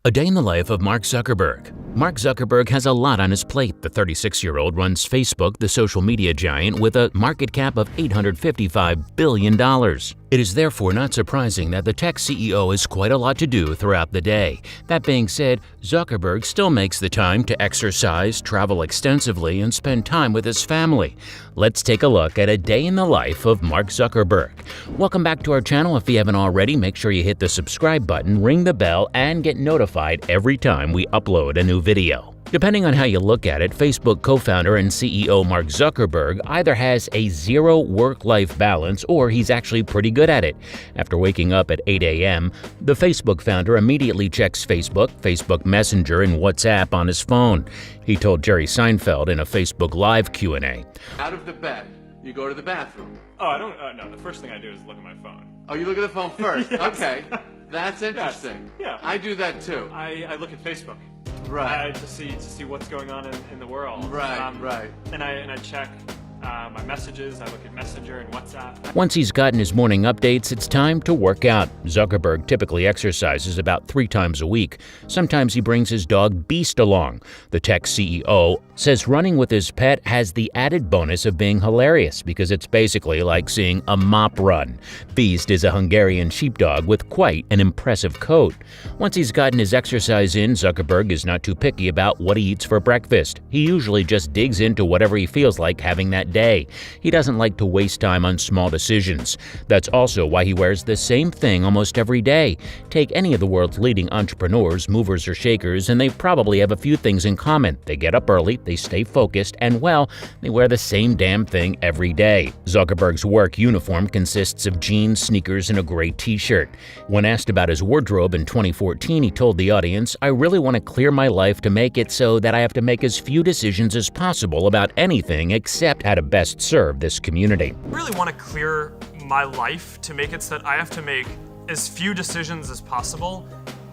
A day in the life of Mark Zuckerberg. Mark Zuckerberg has a lot on his plate. The 36-year-old runs Facebook, the social media giant, with a market cap of $855 billion. It is therefore not surprising that the tech CEO has quite a lot to do throughout the day. That being said, Zuckerberg still makes the time to exercise, travel extensively, and spend time with his family. Let's take a look at a day in the life of Mark Zuckerberg. Welcome back to our channel. If you haven't already, make sure you hit the subscribe button, ring the bell, and get notified every time we upload a new video. Depending on how you look at it, Facebook co-founder and CEO Mark Zuckerberg either has a zero work-life balance or he's actually pretty good at it. After waking up at 8 a.m., the Facebook founder immediately checks Facebook, Facebook Messenger, and WhatsApp on his phone. He told Jerry Seinfeld in a Facebook Live Q&A. Out of the bed, you go to the bathroom. Oh, I don't, no, the first thing I do is look at my phone. Oh, you look at the phone first? Yes. Okay, that's interesting. Yeah. I do that too. I look at Facebook. Right. To see what's going on in the world. Right, right. And I check my messages. I look at Messenger and WhatsApp. Once he's gotten his morning updates, it's time to work out. Zuckerberg typically exercises about 3 times a week. Sometimes he brings his dog Beast along. The tech CEO says running with his pet has the added bonus of being hilarious because it's basically like seeing a mop run. Beast is a Hungarian sheepdog with quite an impressive coat. Once he's gotten his exercise in, Zuckerberg is not too picky about what he eats for breakfast. He usually just digs into whatever he feels like having that day. He doesn't like to waste time on small decisions. That's also why he wears the same thing almost every day. Take any of the world's leading entrepreneurs, movers or shakers, and they probably have a few things in common. They get up early, they stay focused, and well, they wear the same damn thing every day. Zuckerberg's work uniform consists of jeans, sneakers, and a gray t-shirt. When asked about his wardrobe in 2014, he told the audience, "I really want to clear my life to make it so that I have to make as few decisions as possible about anything except how to best serve this community." I really want to clear my life to make it so that I have to make as few decisions as possible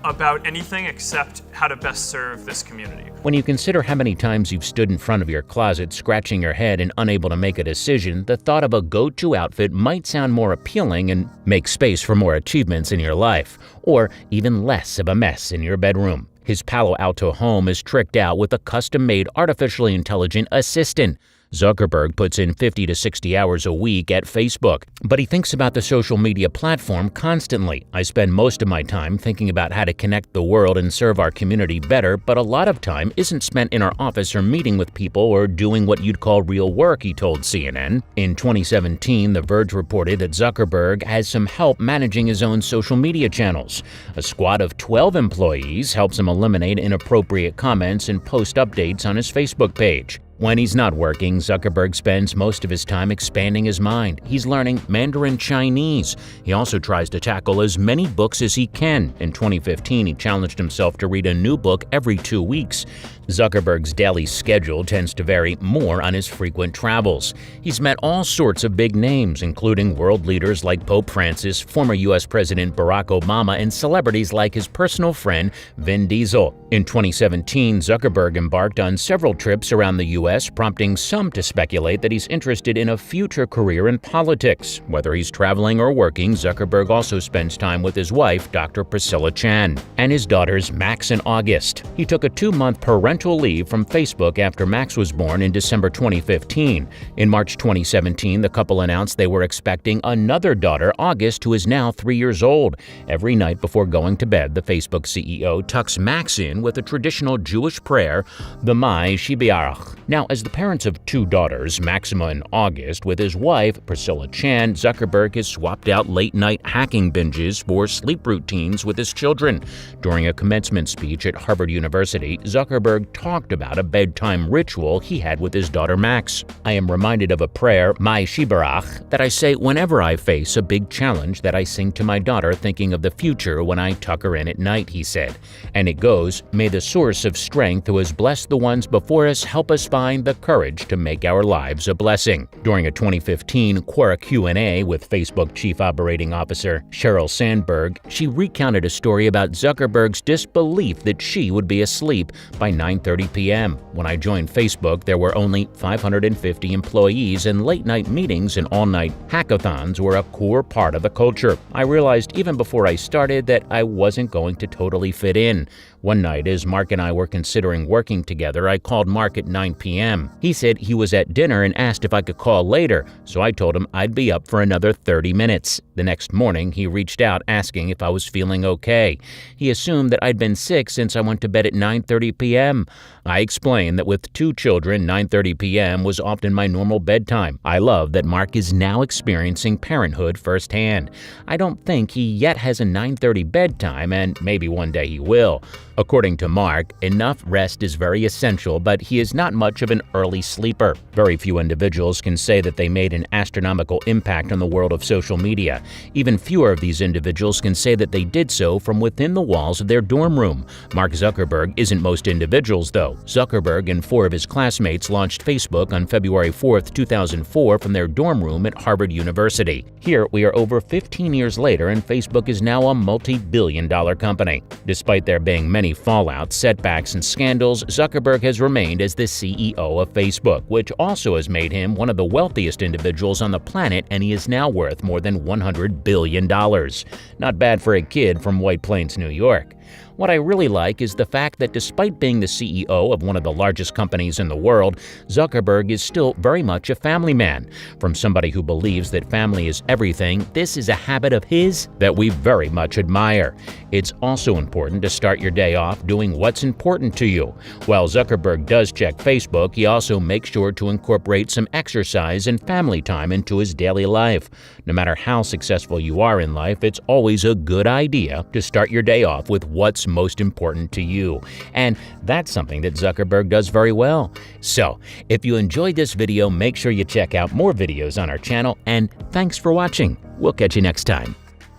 about anything except how to best serve this community. When you consider how many times you've stood in front of your closet scratching your head and unable to make a decision, the thought of a go-to outfit might sound more appealing and make space for more achievements in your life, or even less of a mess in your bedroom. His Palo Alto home is tricked out with a custom-made artificially intelligent assistant. Zuckerberg puts in 50 to 60 hours a week at Facebook, but he thinks about the social media platform constantly. "I spend most of my time thinking about how to connect the world and serve our community better, but a lot of time isn't spent in our office or meeting with people or doing what you'd call real work," he told CNN. In 2017, The Verge reported that Zuckerberg has some help managing his own social media channels. A squad of 12 employees helps him eliminate inappropriate comments and post updates on his Facebook page. When he's not working, Zuckerberg spends most of his time expanding his mind. He's learning Mandarin Chinese. He also tries to tackle as many books as he can. In 2015, he challenged himself to read a new book every 2 weeks. Zuckerberg's daily schedule tends to vary more on his frequent travels. He's met all sorts of big names, including world leaders like Pope Francis, former U.S. President Barack Obama, and celebrities like his personal friend Vin Diesel. In 2017, Zuckerberg embarked on several trips around the U.S., prompting some to speculate that he's interested in a future career in politics. Whether he's traveling or working, Zuckerberg also spends time with his wife, Dr. Priscilla Chan, and his daughters Max and August. He took a 2-month parental leave from Facebook after Max was born in December 2015. In March 2017, the couple announced they were expecting another daughter, August, who is now 3 years old. Every night before going to bed, the Facebook CEO tucks Max in with a traditional Jewish prayer, the Mai Shibiarach. Now, as the parents of 2 daughters, Maxima and August, with his wife, Priscilla Chan, Zuckerberg has swapped out late-night hacking binges for sleep routines with his children. During a commencement speech at Harvard University, Zuckerberg talked about a bedtime ritual he had with his daughter Max. "I am reminded of a prayer, Mai Shibarach, that I say whenever I face a big challenge that I sing to my daughter thinking of the future when I tuck her in at night," he said. And it goes, "May the source of strength who has blessed the ones before us help us find the courage to make our lives a blessing." During a 2015 Quora Q&A with Facebook Chief Operating Officer Sheryl Sandberg, she recounted a story about Zuckerberg's disbelief that she would be asleep by 9:30 p.m. "When I joined Facebook, there were only 550 employees, and late-night meetings and all-night hackathons were a core part of the culture. I realized even before I started that I wasn't going to totally fit in. One night, as Mark and I were considering working together, I called Mark at 9 p.m. He said he was at dinner and asked if I could call later, so I told him I'd be up for another 30 minutes. The next morning, he reached out asking if I was feeling okay. He assumed that I'd been sick since I went to bed at 9:30 p.m. I explained that with 2 children, 9:30 p.m. was often my normal bedtime. I love that Mark is now experiencing parenthood firsthand. I don't think he yet has a 9:30 bedtime, and maybe one day he will. According to Mark, enough rest is very essential, but he is not much of an early sleeper. Very few individuals can say that they made an astronomical impact on the world of social media. Even fewer of these individuals can say that they did so from within the walls of their dorm room. Mark Zuckerberg isn't most individuals, though. Zuckerberg and 4 of his classmates launched Facebook on February 4, 2004 from their dorm room at Harvard University. Here, we are over 15 years later, and Facebook is now a multi-billion-dollar company. Despite there being many fallouts, setbacks, and scandals, Zuckerberg has remained as the CEO of Facebook, which also has made him one of the wealthiest individuals on the planet, and he is now worth more than $100 billion. Not bad for a kid from White Plains, New York. What I really like is the fact that despite being the CEO of one of the largest companies in the world, Zuckerberg is still very much a family man. From somebody who believes that family is everything, this is a habit of his that we very much admire. It's also important to start your day off doing what's important to you. While Zuckerberg does check Facebook, he also makes sure to incorporate some exercise and family time into his daily life. No matter how successful you are in life, it's always a good idea to start your day off with what's most important to you. And that's something that Zuckerberg does very well. So, if you enjoyed this video, make sure you check out more videos on our channel, and thanks for watching. We'll catch you next time.